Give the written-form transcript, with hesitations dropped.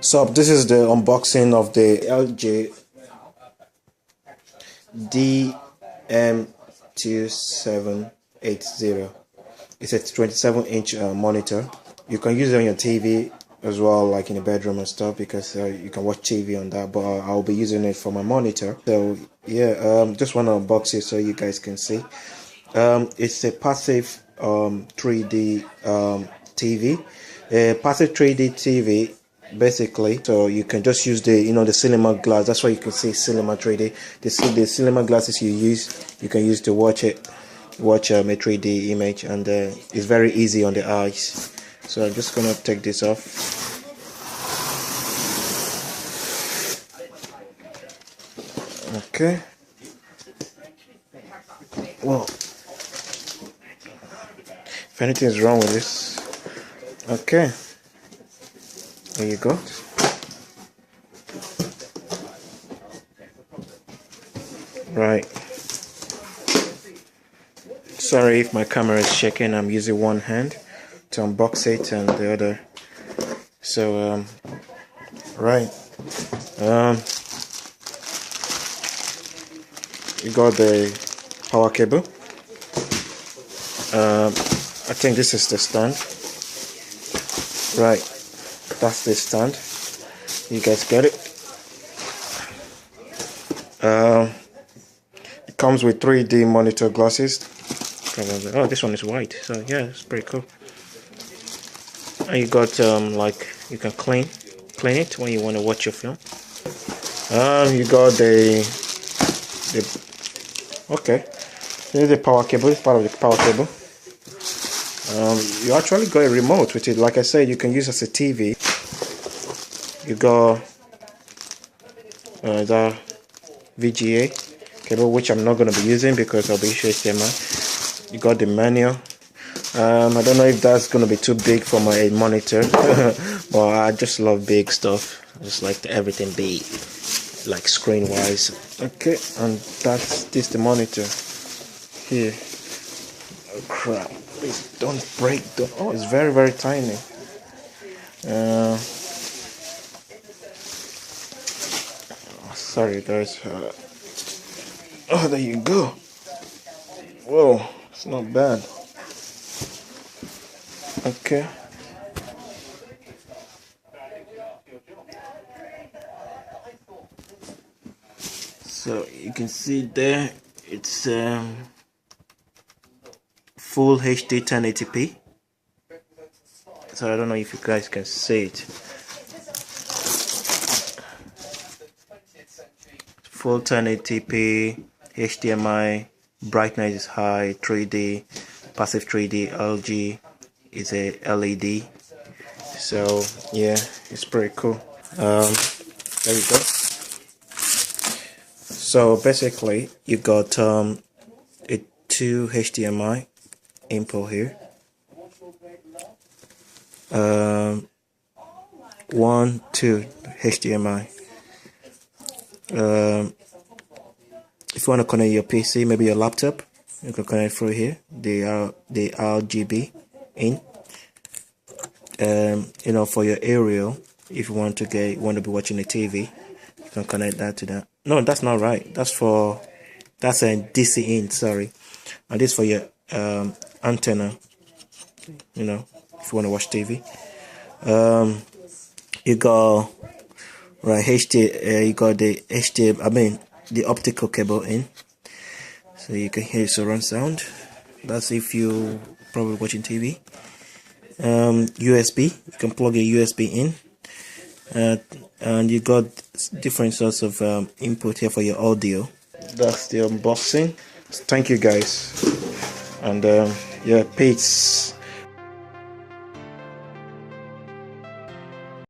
So this is the unboxing of the LG DM2780. It's a 27-inch monitor. You can use it on your TV as well, like in the bedroom and stuff, because you can watch TV on that, but I'll be using it for my monitor. So yeah, just want to unbox it so you guys can see. It's a passive 3D TV. Passive 3D TV, basically, so you can just use the the cinema glass. That's why you can see cinema 3D. The cinema glasses you can use to watch a 3D image, and it's very easy on the eyes. So I'm just gonna take this off. Okay. Well, if anything is wrong with this, okay, there you go. Right. Sorry if my camera is shaking. I'm using one hand to unbox it and the other. So right. You got the power cable. I think this is the stand. Right, that's the stand. You guys get it? It comes with 3D monitor glasses. Oh, this one is white, so yeah, it's pretty cool. And you got like you can clean it when you want to watch your film. You got the okay. Here's the power cable. It's part of the power cable. You actually got a remote with it. Like I said, you can use it as a TV. You got the VGA cable, which I'm not going to be using because I'll be using HDMI. You got the manual. I don't know if that's going to be too big for my monitor, but I just love big stuff. I just like everything big, like screen wise. Okay, and that's the monitor here. Oh crap, please don't break the, oh, it's very, very tiny. Sorry guys. Oh, there you go. Whoa, it's not bad. Okay. So you can see there, it's full HD 1080p. So I don't know if you guys can see it. Full 1080p, HDMI, brightness is high, 3D, passive 3D, LG is a LED. So yeah, it's pretty cool. There you go. So basically, you got a 2 HDMI input here. 1, 2 HDMI. If you want to connect your PC, maybe your laptop, you can connect through here. The RGB in. For your aerial, if you want to be watching a TV, you can connect that to that. No, that's not right. That's a DC in. Sorry, and this for your antenna. If you want to watch TV. You got you got the HDMI. I mean the optical cable in, so you can hear surround sound. That's if you probably watching TV. USB, you can plug a USB in, and you got different sorts of input here for your audio. That's the unboxing. Thank you guys, and yeah, peace.